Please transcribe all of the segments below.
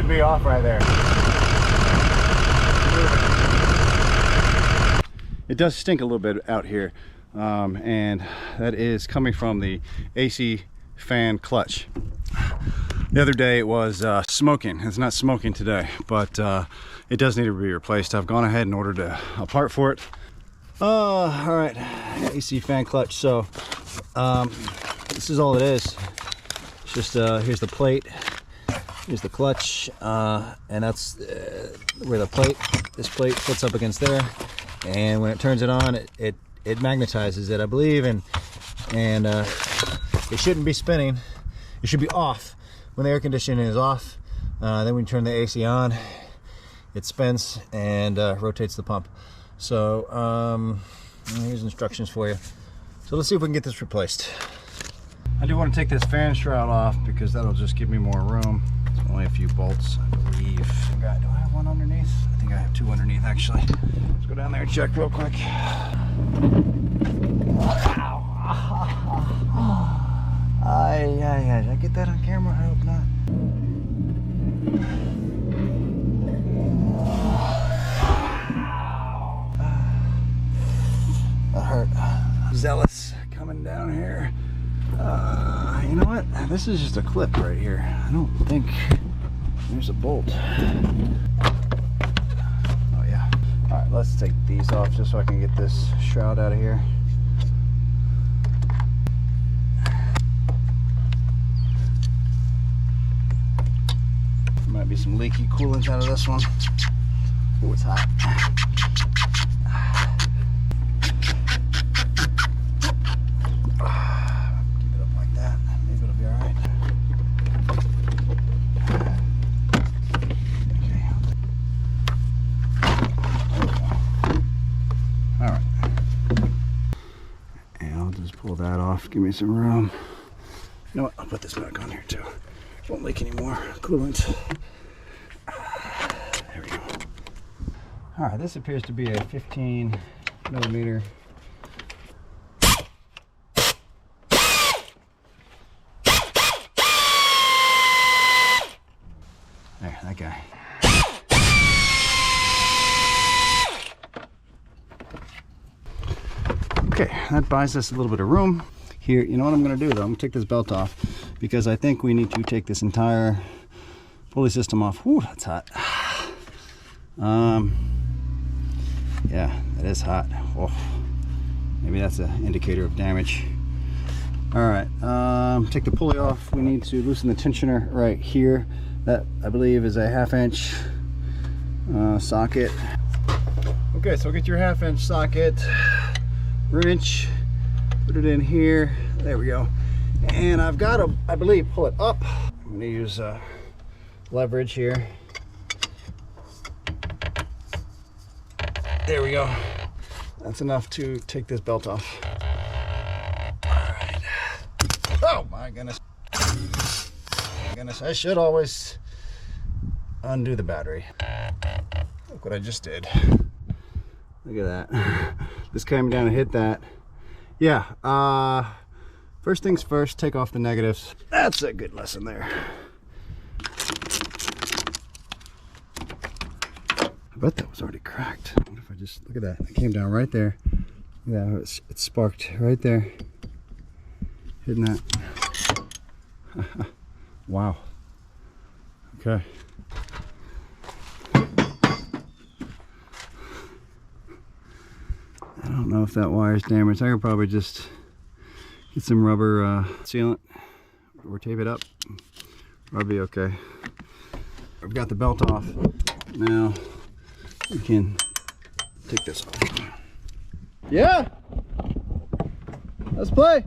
should be off right there. It does stink a little bit out here, and that is coming from the AC fan clutch. The other day it was smoking. It's not smoking today, but it does need to be replaced. I've gone ahead and ordered a part for it. All right, AC fan clutch. So this is all it is. It's just here's the plate, here's the clutch, and that's where this plate fits up against there. And when it turns it on, it magnetizes it, I believe, and it shouldn't be spinning. It should be off when the air conditioning is off. Then when you turn the AC on, it spins and rotates the pump. So here's instructions for you. So let's see if we can get this replaced. I do want to take this fan shroud off because that'll just give me more room. It's only a few bolts, I believe. Do I have one underneath? I think I have two underneath, actually. Let's go down there and check real quick. Did I get that on camera? I hope not. That hurt. Zealous coming down here. You know what? This is just a clip right here. I don't think there's a bolt. Oh yeah. All right, let's take these off just so I can get this shroud out of here. Might be some leaky coolant out of this one. Oh, it's hot. Keep it up like that. Maybe it'll be all right. Okay. All right. And I'll just pull that off. Give me some room. You know what? I'll put this back on here too. Won't leak any more coolant. There we go. All right, this appears to be a 15 millimeter. There, that guy. Okay, that buys us a little bit of room. Here, you know what I'm going to do though? I'm going to take this belt off because I think we need to take this entire pulley system off. Whew, that's hot. Yeah, that is hot. Oh, maybe that's an indicator of damage. All right, take the pulley off. We need to loosen the tensioner right here. That, I believe, is a 1/2 inch socket. Okay, so get your 1/2 inch socket, wrench, put it in here. There we go. And I've got to, I believe, pull it up. I'm going to use leverage here. There we go. That's enough to take this belt off. All right. Oh my goodness. I should always undo the battery. Look what I just did. Look at that. Just came down and hit that. Yeah. First things first, take off the negatives. That's a good lesson there. I bet that was already cracked. What if I just, look at that. It came down right there. Yeah, it sparked right there. Hitting that. Wow. Okay. I don't know if that wire's damaged. I could probably just get some rubber sealant or tape it up. Probably okay. I've got the belt off. Now we can take this off. Yeah! Let's play!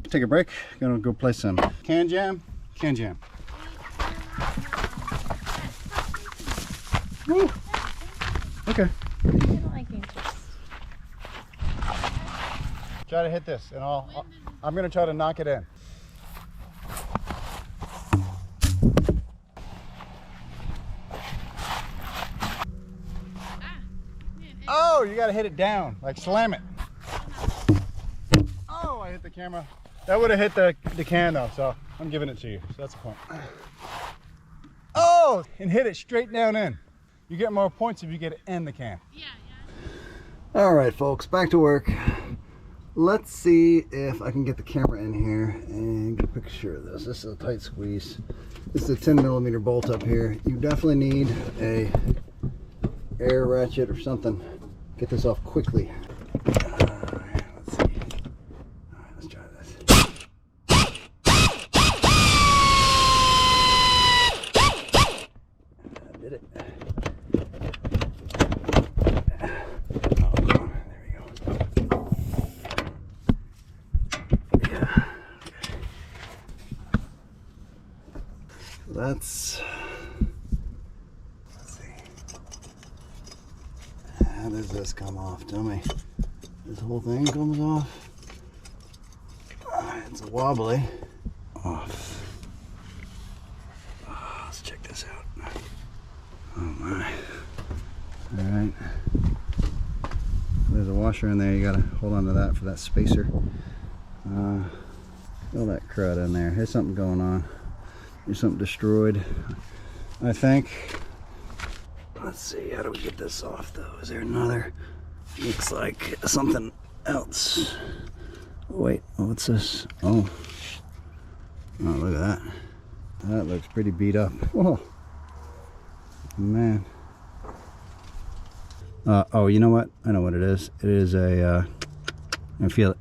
Take a break. Gonna go play some can jam. Can jam. Woo! Okay. Try to hit this, and I'm gonna try to knock it in. Oh, you gotta hit it down, like slam it. Oh, I hit the camera. That would have hit the can though, so I'm giving it to you. So that's the point. Oh! Oh, and hit it straight down in. You get more points if you get it in the can. Yeah. All right, folks, back to work. Let's see if I can get the camera in here and get a picture of this. This is a tight squeeze. This is a 10mm bolt up here. You definitely need a air ratchet or something. Get this off quickly. Let's see. All right, let's try this. I did it. Let's see. How does this come off? Tell me. This whole thing comes off. It's a wobbly. Off. Oh, let's check this out. Oh my. Alright. There's a washer in there. You gotta hold on to that for that spacer. All that crud in there. There's something going on. There's something destroyed, I think. Let's see, how do we get this off though? Is there another? Looks like something else. Wait, what's this? Oh, look at that. That looks pretty beat up. Oh, man. Oh, you know what? I know what it is. It is a, I feel it.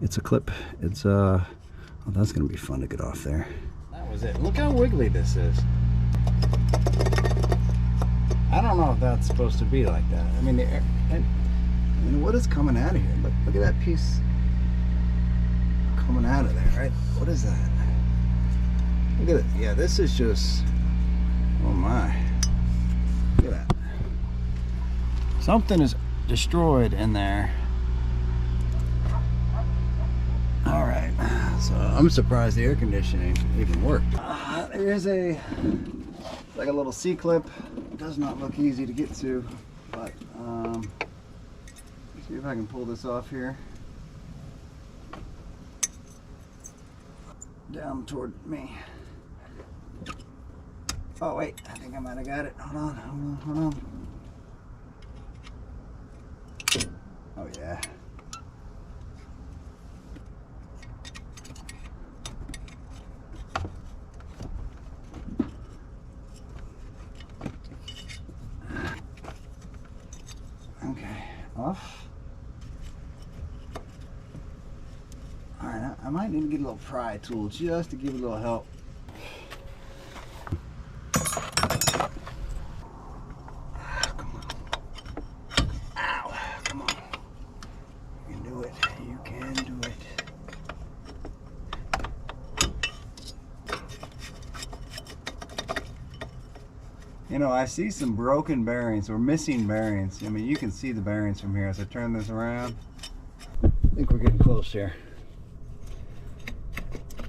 It's a clip. It's, oh, that's gonna be fun to get off there. Was it. Look how wiggly this is. I don't know if that's supposed to be like that. I mean, the air, I mean, what is coming out of here? Look at that piece coming out of there, right? What is that? Look at it. Yeah, this is just, oh my. Look at that. Something is destroyed in there. All right, so I'm surprised the air conditioning even worked. There's like a little C-clip. It does not look easy to get to, but let's see if I can pull this off here. Down toward me. Oh wait, I think I might have got it. Hold on. Oh yeah. Okay, off. All right, I might need to get a little pry tool just to give it a little help. Come on. Ow, come on. You can do it, you can do it. You know, I see some broken bearings or missing bearings. I mean, you can see the bearings from here as I turn this around. I think we're getting close here.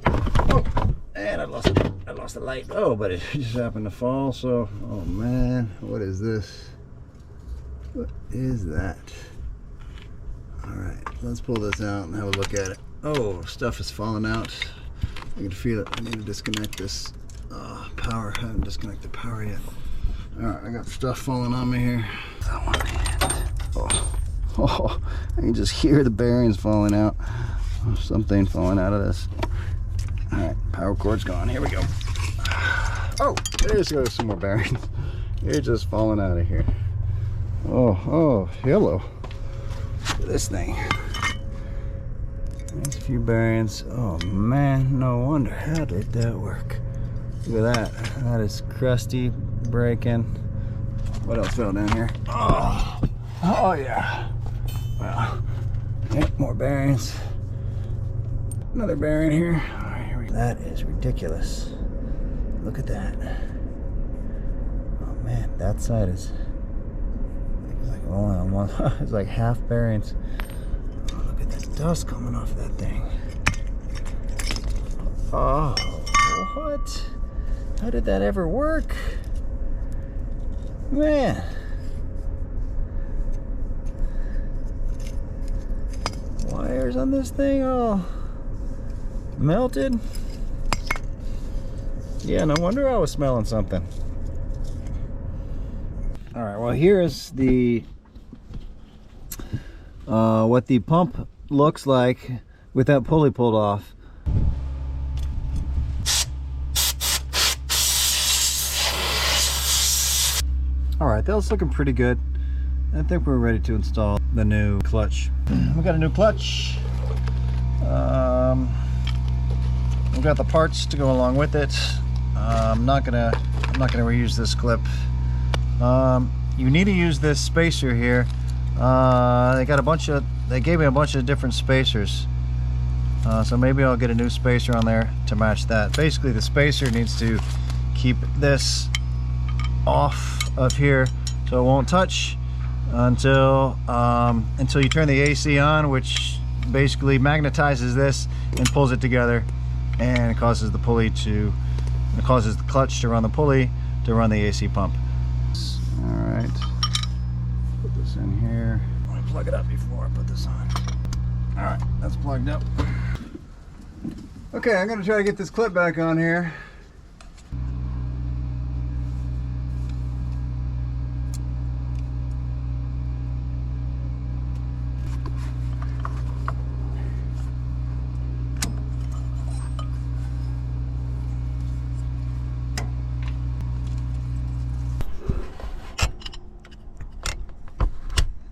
Oh, and I lost the light. Oh, but it just happened to fall. So, oh man, what is this? What is that? All right, let's pull this out and have a look at it. Oh, stuff is falling out. I can feel it. I need to disconnect this power. I haven't disconnected the power yet. Alright, I got stuff falling on me here. That one hand. Oh, I can just hear the bearings falling out. Something falling out of this. Alright, power cord's gone. Here we go. Oh, there's some more bearings. They're just falling out of here. Oh, hello. Look at this thing. There's a few bearings. Oh man, no wonder. How did that work? Look at that. That is crusty, breaking. What else fell down here? Oh yeah. Well, yeah, more bearings. Another bearing here. All right, here we go. That is ridiculous. Look at that. Oh man, that side is. It's like almost. It's like half bearings. Oh, look at that dust coming off that thing. Oh, what? How did that ever work? Man. Wires on this thing all melted. Yeah, no wonder I was smelling something. All right, well, here is the what the pump looks like with that pulley pulled off. All right, that was looking pretty good. I think we're ready to install the new clutch. We got a new clutch. We've got the parts to go along with it. I'm not gonna reuse this clip. You need to use this spacer here. They gave me a bunch of different spacers. So maybe I'll get a new spacer on there to match that. Basically, the spacer needs to keep this off of here so it won't touch until you turn the AC on, which basically magnetizes this and pulls it together, and it causes the clutch to run the pulley to run the AC pump. All right, put this in here. I'm gonna plug it up before I put this on. All right, that's plugged up. Okay, I'm gonna try to get this clip back on here.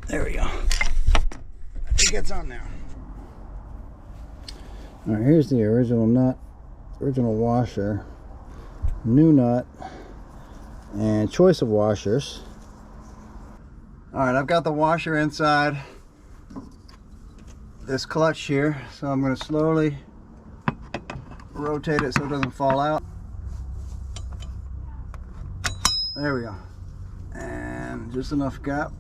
There we go. I think it's on now. All right, here's the original nut, original washer, new nut, and choice of washers. All right, I've got the washer inside this clutch here, so I'm going to slowly rotate it so it doesn't fall out. There we go. And just enough gap.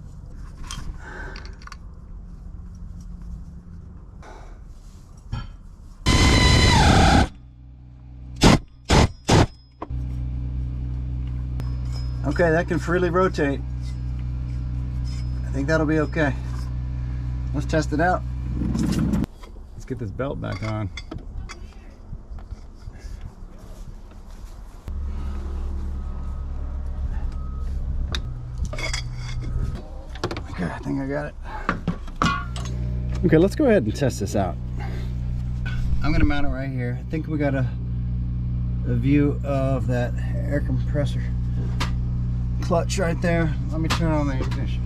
Okay, that can freely rotate. I think that'll be okay. Let's test it out. Let's get this belt back on. Okay, I think I got it. Okay, let's go ahead and test this out. I'm gonna mount it right here. I think we got a view of that air compressor clutch right there. Let me turn on the ignition.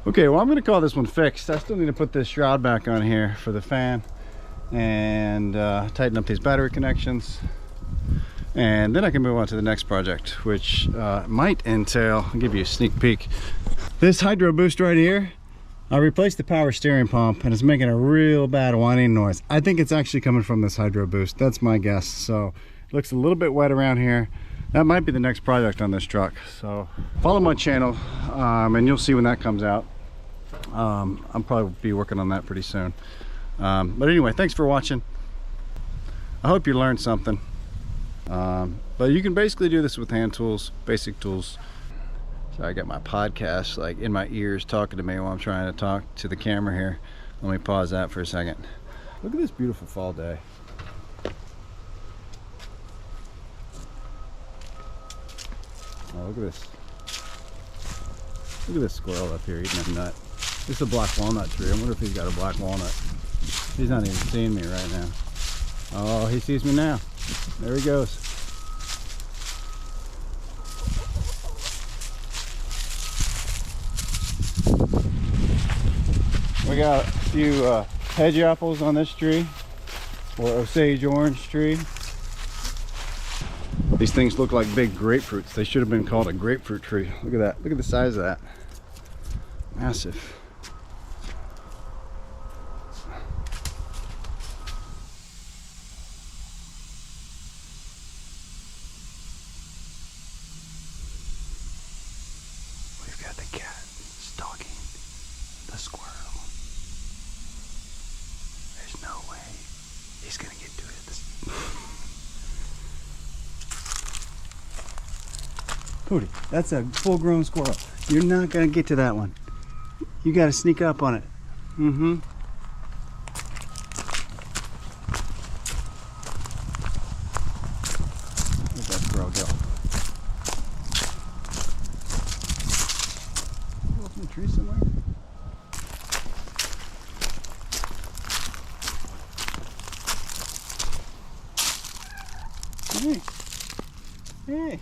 Okay, well, I'm going to call this one fixed. I still need to put this shroud back on here for the fan and tighten up these battery connections, and then I can move on to the next project, which might entail, I'll give you a sneak peek, this hydro boost right here. I replaced the power steering pump and it's making a real bad whining noise. I think it's actually coming from this hydro boost. That's my guess. So it looks a little bit wet around here. That might be the next project on this truck. So follow my channel and you'll see when that comes out. I'll probably be working on that pretty soon. But anyway, thanks for watching. I hope you learned something. But you can basically do this with hand tools, basic tools. So I got my podcast like in my ears talking to me while I'm trying to talk to the camera here. Let me pause that for a second. Look at this beautiful fall day. Oh, look at this. Look at this squirrel up here eating a nut. This is a black walnut tree. I wonder if he's got a black walnut. He's not even seeing me right now. Oh, he sees me now. There he goes. We got a few hedge apples on this tree, or Osage orange tree. These things look like big grapefruits. They should have been called a grapefruit tree. Look at that. Look at the size of that. Massive. We've got the cat stalking. Hootie, that's a full-grown squirrel. You're not gonna get to that one. You gotta sneak up on it. Mm-hmm. Where'd that squirrel go? Up in the tree somewhere? Hey. Hey.